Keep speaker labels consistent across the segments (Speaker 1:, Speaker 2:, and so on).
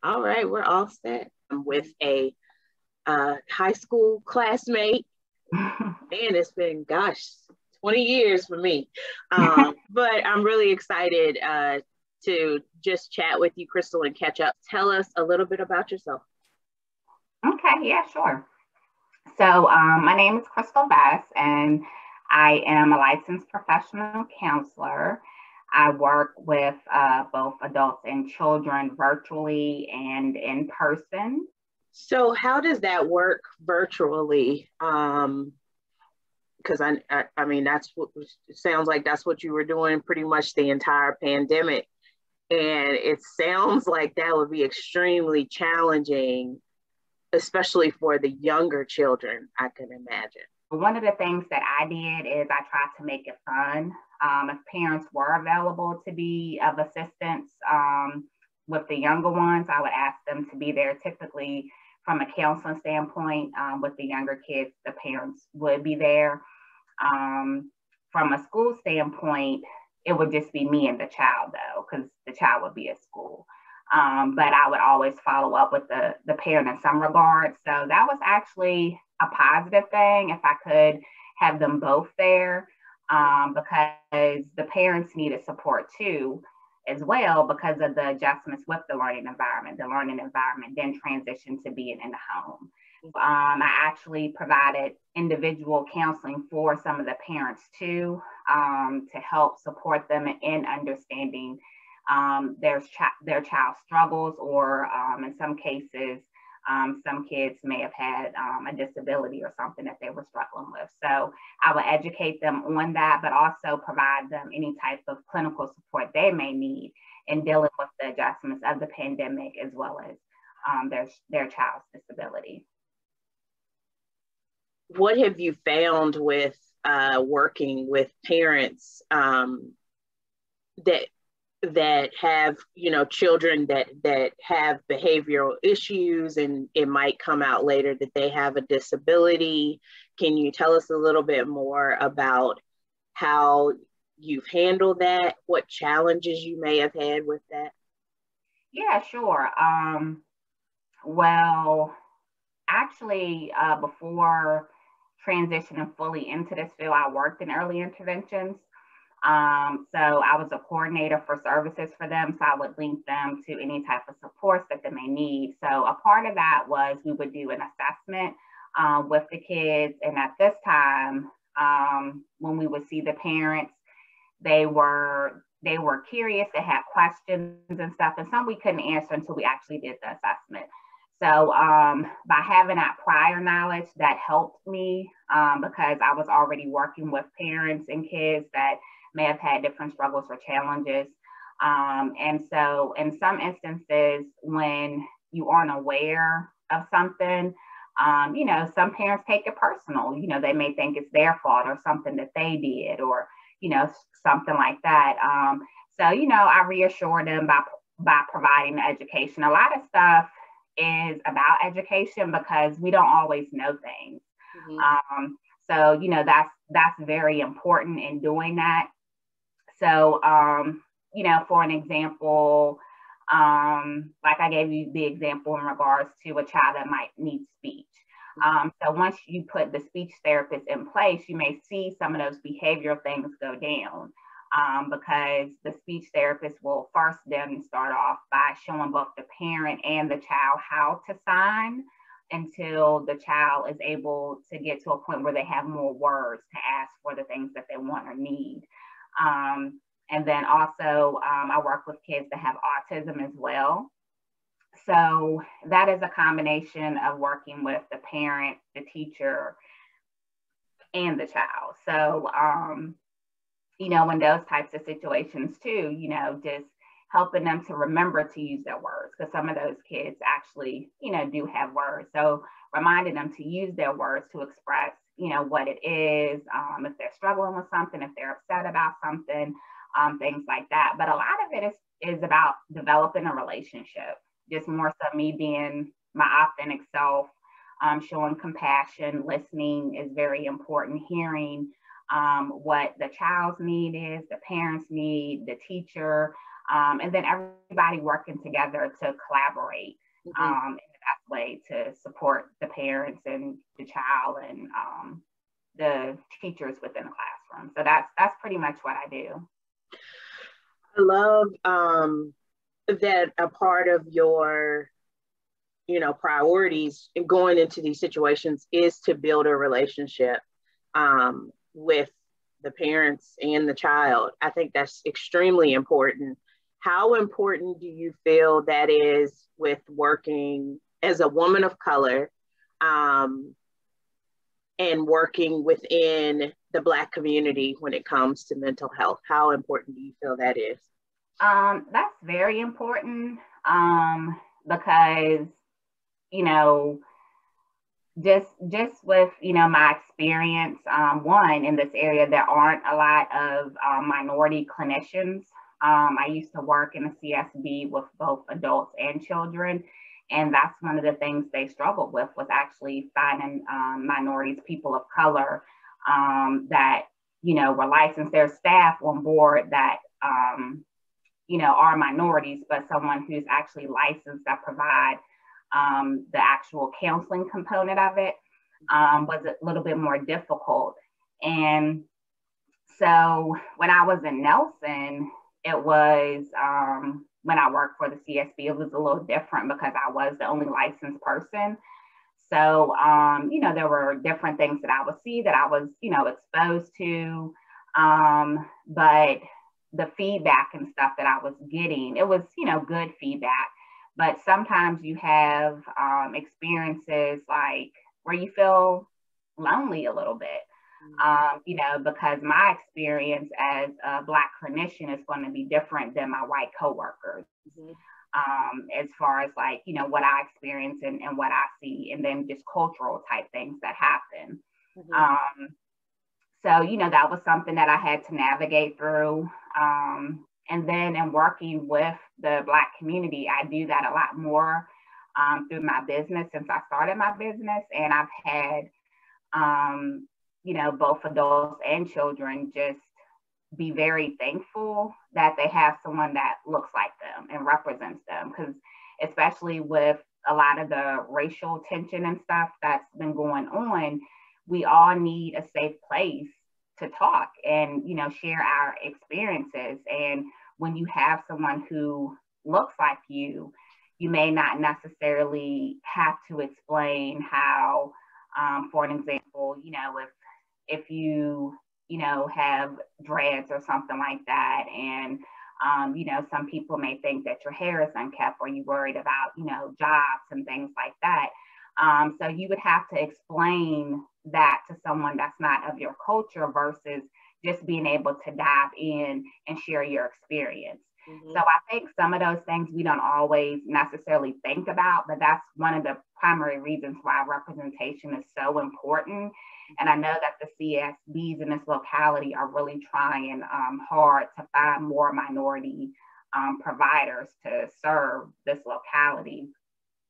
Speaker 1: All right, we're all set. I'm with a high school classmate. Man, it's been, gosh, 20 years for me. But I'm really excited to just chat with you, Crystal, and catch up. Tell us a little bit about yourself.
Speaker 2: Okay, yeah, sure. So, my name is Crystal Bass, and I am a licensed professional counselor. I work with both adults and children virtually and in person.
Speaker 1: So, how does that work virtually? Because I mean, that's what it sounds like. That's what you were doing pretty much the entire pandemic, and it sounds like that would be extremely challenging, especially for the younger children, I can imagine.
Speaker 2: One of the things that I did is I tried to make it fun. If parents were available to be of assistance with the younger ones, I would ask them to be there. Typically, from a counseling standpoint, with the younger kids, the parents would be there. From a school standpoint, it would just be me and the child, though, because the child would be at school. But I would always follow up with the parent in some regard. So that was actually a positive thing if I could have them both there, because the parents needed support too, as well, because of the adjustments with the learning environment. The learning environment then transitioned to being in the home. I actually provided individual counseling for some of the parents too, to help support them in understanding their child's struggles, or in some cases, some kids may have had a disability or something that they were struggling with. So I would educate them on that, but also provide them any type of clinical support they may need in dealing with the adjustments of the pandemic, as well as their child's disability.
Speaker 1: What have you found with working with parents that have children that have behavioral issues, and it might come out later that they have a disability? Can you tell us a little bit more about how you've handled that, what challenges you may have had with that?
Speaker 2: Yeah, sure. Well, actually, before transitioning fully into this field, I worked in early interventions. So I was a coordinator for services for them. So I would link them to any type of supports that they may need. So a part of that was we would do an assessment with the kids. And at this time, when we would see the parents, they were curious, they had questions and stuff, and some we couldn't answer until we actually did the assessment. So by having that prior knowledge, that helped me because I was already working with parents and kids that may have had different struggles or challenges. And so in some instances, when you aren't aware of something, some parents take it personal. They may think it's their fault or something that they did, or, something like that. So, I reassure them by providing the education. A lot of stuff is about education because we don't always know things. Mm-hmm. So, that's very important in doing that. So, for an example, like I gave you the example in regards to a child that might need speech. So once you put the speech therapist in place, you may see some of those behavioral things go down, because the speech therapist will first then start off by showing both the parent and the child how to sign until the child is able to get to a point where they have more words to ask for the things that they want or need. And then also, I work with kids that have autism as well. So that is a combination of working with the parent, the teacher, and the child. So, in those types of situations too, just helping them to remember to use their words, because some of those kids actually, do have words. So reminding them to use their words to express, what it is, if they're struggling with something, if they're upset about something, things like that. But a lot of it is about developing a relationship. Just more so me being my authentic self, showing compassion, listening is very important, hearing what the child's need is, the parents' need, the teacher, and then everybody working together to collaborate in the best way to support the parents and the child and the teachers within the classroom. So that's pretty much what I do.
Speaker 1: I love that a part of your, priorities in going into these situations is to build a relationship with the parents and the child. I think that's extremely important. How important do you feel that is with working as a woman of color and working within the Black community when it comes to mental health? How important do you feel that is?
Speaker 2: That's very important because, just with, my experience, one, in this area, there aren't a lot of minority clinicians. I used to work in the CSB with both adults and children. And that's one of the things they struggled with, was actually finding minorities, people of color that, were licensed, their staff on board that, are minorities, but someone who's actually licensed that provide the actual counseling component of it was a little bit more difficult. And so when I was in Nelson, it was, when I worked for the CSB, it was a little different because I was the only licensed person. So, there were different things that I would see that I was, exposed to, but the feedback and stuff that I was getting, it was, good feedback. But sometimes you have experiences like where you feel lonely a little bit, because my experience as a Black clinician is going to be different than my white coworkers. As far as like, what I experience and what I see, and then just cultural type things that happen. So, that was something that I had to navigate through. And then in working with the Black community, I do that a lot more through my business since I started my business. And I've had, both adults and children just be very thankful that they have someone that looks like them and represents them. Because especially with a lot of the racial tension and stuff that's been going on, we all need a safe place to talk and, share our experiences. And when you have someone who looks like you may not necessarily have to explain how, for an example, if you, have dreads or something like that. And, some people may think that your hair is unkept, or you're worried about, jobs and things like that. So you would have to explain that to someone that's not of your culture versus just being able to dive in and share your experience. So I think some of those things we don't always necessarily think about, but that's one of the primary reasons why representation is so important. And I know that the CSBs in this locality are really trying hard to find more minority providers to serve this locality.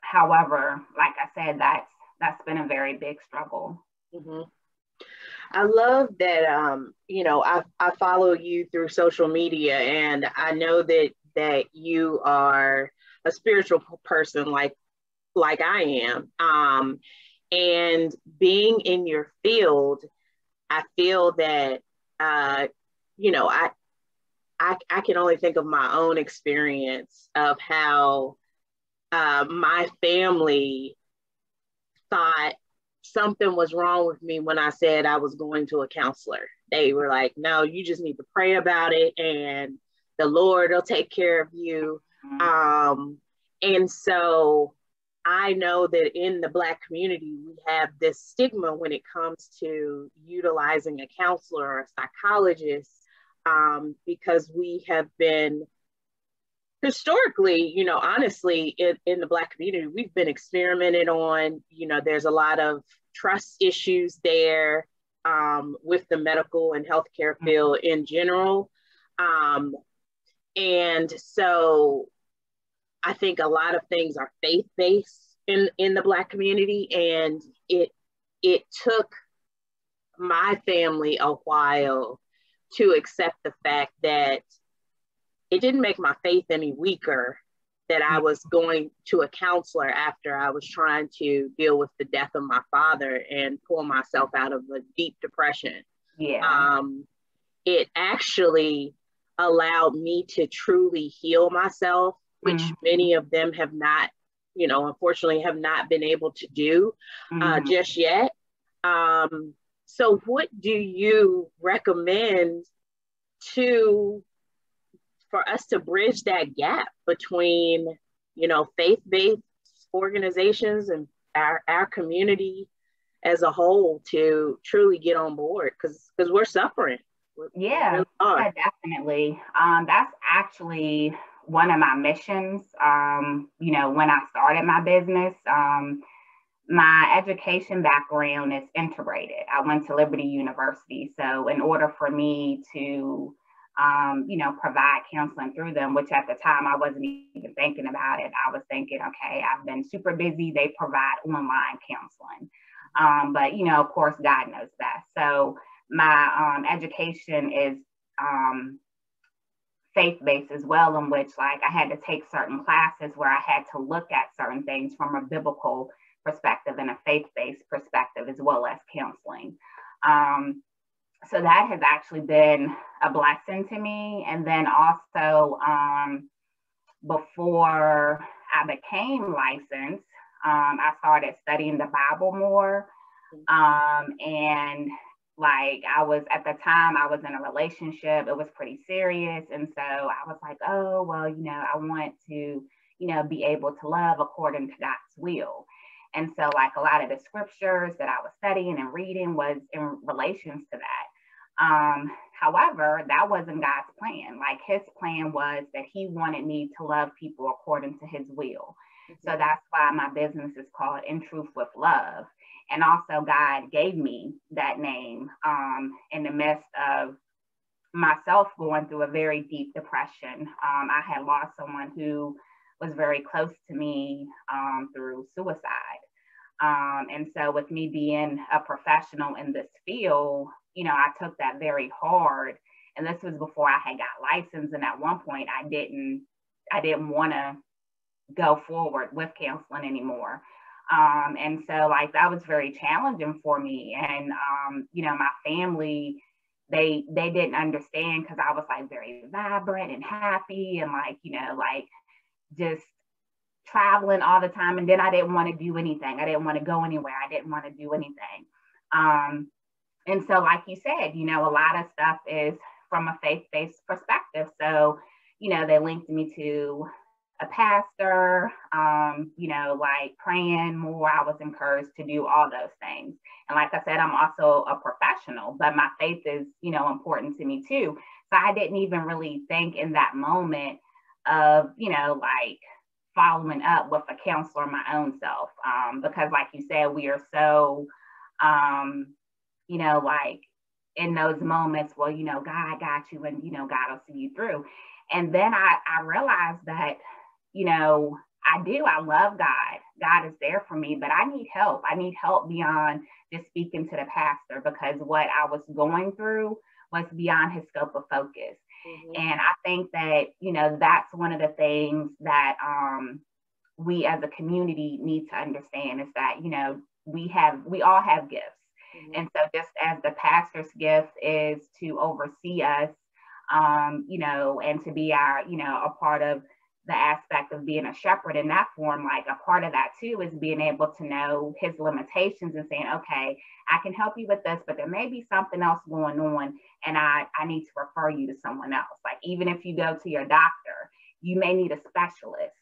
Speaker 2: However, like I said, that's been a very big struggle.
Speaker 1: I love that, I follow you through social media, and I know that you are a spiritual person like I am. And being in your field, I feel that, I can only think of my own experience of how my family thought something was wrong with me when I said I was going to a counselor. They were like, no, you just need to pray about it and the Lord will take care of you. And so I know that in the Black community, we have this stigma when it comes to utilizing a counselor or a psychologist, because we have been historically, honestly, in the Black community, we've been experimented on. There's a lot of trust issues there with the medical and healthcare field in general. And so I think a lot of things are faith-based in the Black community. And it took my family a while to accept the fact that it didn't make my faith any weaker that I was going to a counselor after I was trying to deal with the death of my father and pull myself out of a deep depression.
Speaker 2: Yeah.
Speaker 1: It actually allowed me to truly heal myself, which many of them have not, unfortunately have not been able to do just yet. So what do you recommend for us to bridge that gap between, faith-based organizations and our community as a whole to truly get on board? Because we're suffering.
Speaker 2: Yeah, yeah, definitely. That's actually one of my missions. When I started my business, my education background is integrated. I went to Liberty University. So in order for me to, provide counseling through them, which at the time I wasn't even thinking about it. I was thinking, okay, I've been super busy. They provide online counseling. But, of course, God knows best. So my education is faith-based as well, in which like I had to take certain classes where I had to look at certain things from a biblical perspective and a faith-based perspective, as well as counseling. So that has actually been a blessing to me. And then also before I became licensed, I started studying the Bible more. And like I was at the time I was in a relationship, it was pretty serious. And so I was like, oh, well, I want to, be able to love according to God's will. And so like a lot of the scriptures that I was studying and reading was in relations to that. However, that wasn't God's plan. Like his plan was that he wanted me to love people according to his will. So that's why my business is called In Truth with Love. And also God gave me that name in the midst of myself going through a very deep depression. I had lost someone who was very close to me through suicide. And so with me being a professional in this field, I took that very hard. And this was before I had got licensed. And at one point I didn't want to go forward with counseling anymore. And so like that was very challenging for me. And my family, they didn't understand because I was like very vibrant and happy and like, like just traveling all the time. And then I didn't want to do anything. I didn't want to go anywhere. I didn't want to do anything. And so like you said, a lot of stuff is from a faith-based perspective. So, they linked me to a pastor, like praying more. I was encouraged to do all those things. And like I said, I'm also a professional, but my faith is, important to me too. So I didn't even really think in that moment of, like following up with a counselor my own self. Because like you said, we are so, like in those moments, well, God got you and, God will see you through. And then I realized that, I love God. God is there for me, but I need help. I need help beyond just speaking to the pastor because what I was going through was beyond his scope of focus. And I think that, that's one of the things that we as a community need to understand is that, we all have gifts. And so just as the pastor's gift is to oversee us, and to be our, a part of the aspect of being a shepherd in that form, like a part of that too is being able to know his limitations and saying, okay, I can help you with this, but there may be something else going on and I need to refer you to someone else. Like even if you go to your doctor, you may need a specialist.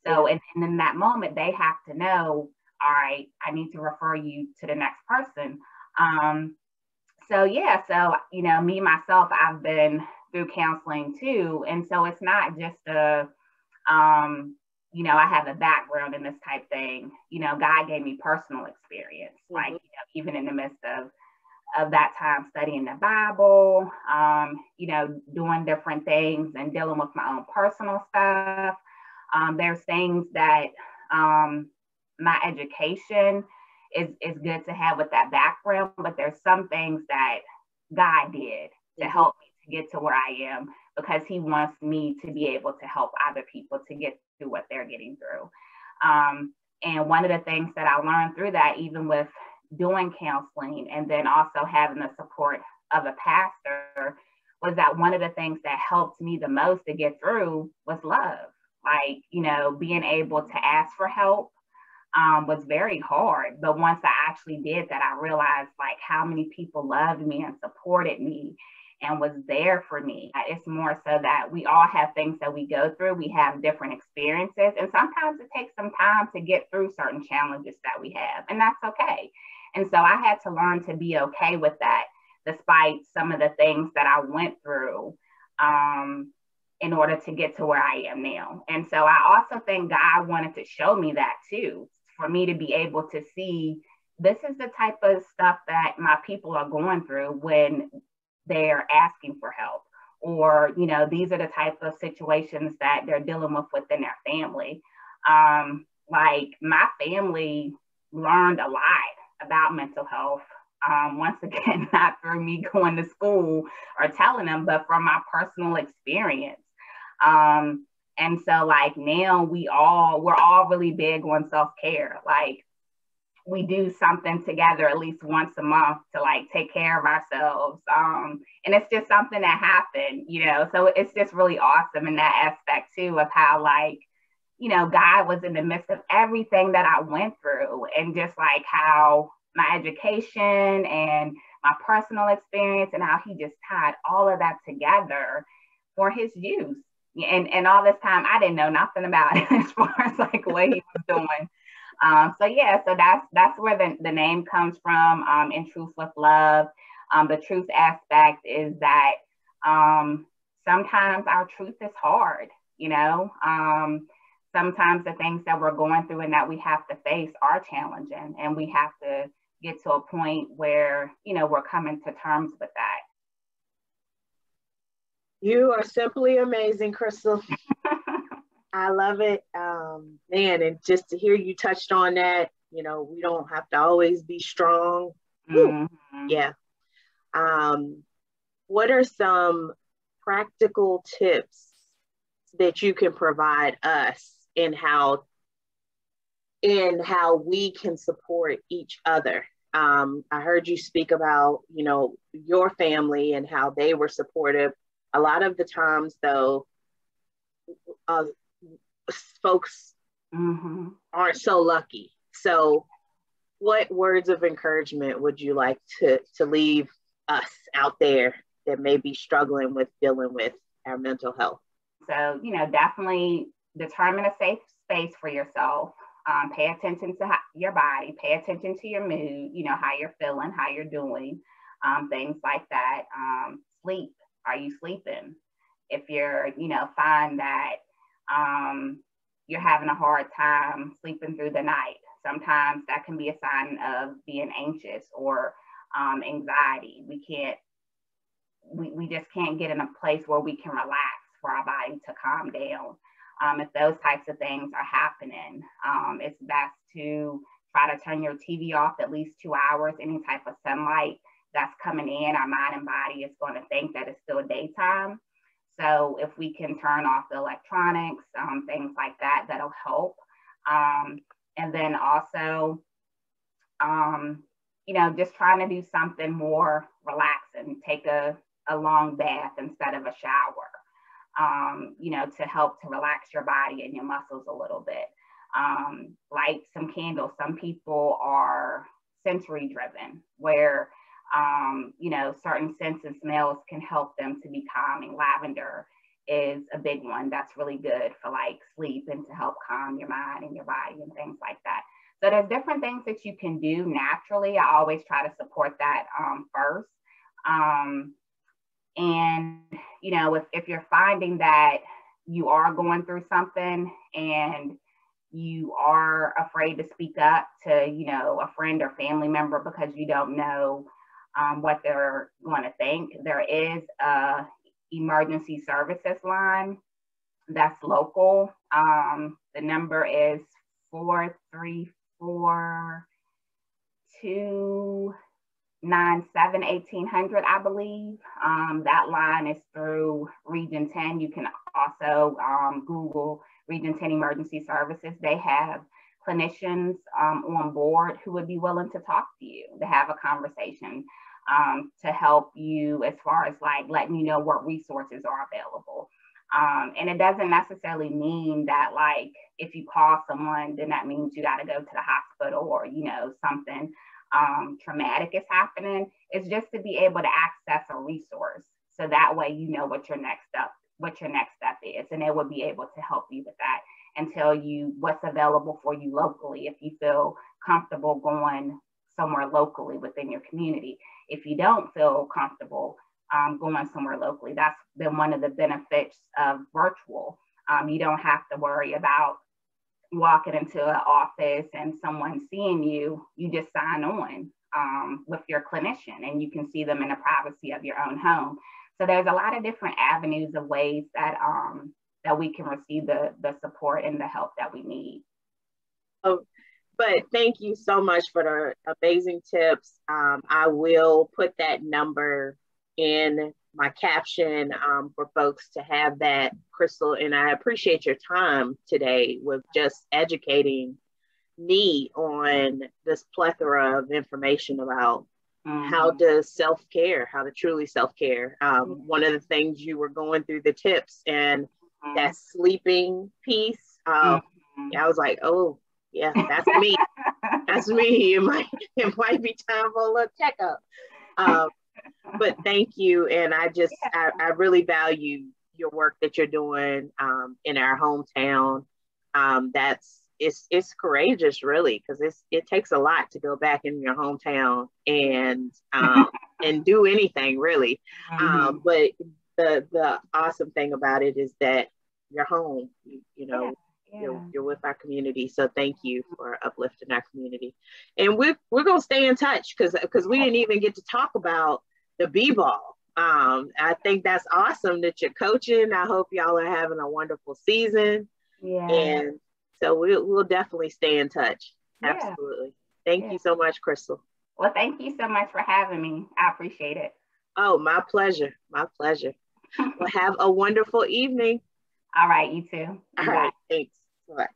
Speaker 2: So, and in that moment, they have to know, all right, I need to refer you to the next person. So, me, myself, I've been through counseling too. And so it's not just I have a background in this type thing. God gave me personal experience, like, even in the midst of that time studying the Bible, doing different things and dealing with my own personal stuff. There's things that my education is good to have with that background, but there's some things that God did to help me to get to where I am because he wants me to be able to help other people to get through what they're getting through. And one of the things that I learned through that, even with doing counseling and then also having the support of a pastor, was that one of the things that helped me the most to get through was love. Like, you know, being able to ask for help was very hard. But once I actually did that, I realized like how many people loved me and supported me and was there for me. It's more so that we all have things that we go through. We have different experiences, and sometimes it takes some time to get through certain challenges that we have, and that's okay. And so I had to learn to be okay with that, despite some of the things that I went through in order to get to where I am now. And so I also think God wanted to show me that too, for me to be able to see this is the type of stuff that my people are going through when they're asking for help, or, you know, these are the type of situations that they're dealing with within their family. Like my family learned a lot about mental health. Once again, not through me going to school or telling them, but from my personal experience. And so like now we're all really big on self-care. Like we do something together at least once a month to like take care of ourselves. And it's just something that happened, you know, so it's just really awesome in that aspect too, of how like, you know, God was in the midst of everything that I went through, and just like how my education and my personal experience and how he just tied all of that together for his use. And all this time I didn't know nothing about it as far as like what he was doing. So yeah, so that's where the name comes from, In Truth with Love. The truth aspect is that sometimes our truth is hard, you know. Sometimes the things that we're going through and that we have to face are challenging, and we have to get to a point where, you know, we're coming to terms with that.
Speaker 1: You are simply amazing, Crystal. I love it. Man, and just to hear you touched on that, you know, we don't have to always be strong. Mm-hmm. Yeah. What are some practical tips that you can provide us in how we can support each other? I heard you speak about, you know, your family and how they were supportive. A lot of the times, though, folks mm-hmm. aren't so lucky. So what words of encouragement would you like to leave us out there that may be struggling with dealing with our mental health?
Speaker 2: So, you know, definitely determine a safe space for yourself. Pay attention to your body, pay attention to your mood, you know, how you're feeling, how you're doing, things like that. Sleep. Are you sleeping? If you're, you know, find that you're having a hard time sleeping through the night, sometimes that can be a sign of being anxious or anxiety. We just can't get in a place where we can relax for our body to calm down. If those types of things are happening, it's best to try to turn your TV off at least 2 hours. Any type of sunlight that's coming in, our mind and body is going to think that it's still daytime. So if we can turn off the electronics, things like that, that'll help. And then also, you know, just trying to do something more relaxing, take a long bath instead of a shower, you know, to help to relax your body and your muscles a little bit. Light some candles. Some people are sensory driven, where you know, certain scents and smells can help them to be calming. Lavender is a big one that's really good for like sleep and to help calm your mind and your body and things like that. So there's different things that you can do naturally. I always try to support that first. And, you know, if you're finding that you are going through something and you are afraid to speak up to, you know, a friend or family member because you don't know what they're going to think, there is a emergency services line that's local. The number is 434-2 800-997-1800, I believe. That line is through Region 10. You can also Google Region 10 Emergency Services. They have clinicians on board who would be willing to talk to you, to have a conversation, to help you as far as like letting you know what resources are available. And it doesn't necessarily mean that like if you call someone, then that means you got to go to the hospital or, you know, something traumatic is happening. It's just to be able to access a resource. So that way, you know what your next step is, and it will be able to help you with that and tell you what's available for you locally if you feel comfortable going somewhere locally within your community. If you don't feel comfortable going somewhere locally, that's been one of the benefits of virtual. You don't have to worry about walking into an office and someone seeing you. You just sign on with your clinician and you can see them in the privacy of your own home. So there's a lot of different avenues of ways that that we can receive the support and the help that we need.
Speaker 1: Oh, but thank you so much for the amazing tips. I will put that number in my caption for folks to have that, Crystal. And I appreciate your time today with just educating me on this plethora of information about how to self-care, how to truly self-care. One of the things you were going through the tips and that sleeping piece, I was like, oh yeah, that's me. That's me. It might be time for a little checkup. But thank you. And I really value your work that you're doing in our hometown. It's courageous, really, because it takes a lot to go back in your hometown and do anything, really. But the awesome thing about it is that you're home. You're with our community. So thank you for uplifting our community. And we're gonna stay in touch because we didn't even get to talk about the B-ball. I think that's awesome that you're coaching. I hope y'all are having a wonderful season.
Speaker 2: Yeah.
Speaker 1: And so we'll definitely stay in touch.
Speaker 2: Yeah.
Speaker 1: Absolutely. Thank you so much, Crystal.
Speaker 2: Well, thank you so much for having me. I appreciate it.
Speaker 1: Oh, my pleasure. My pleasure. Well, have a wonderful evening.
Speaker 2: All right, you too.
Speaker 1: All right, thanks. Bye.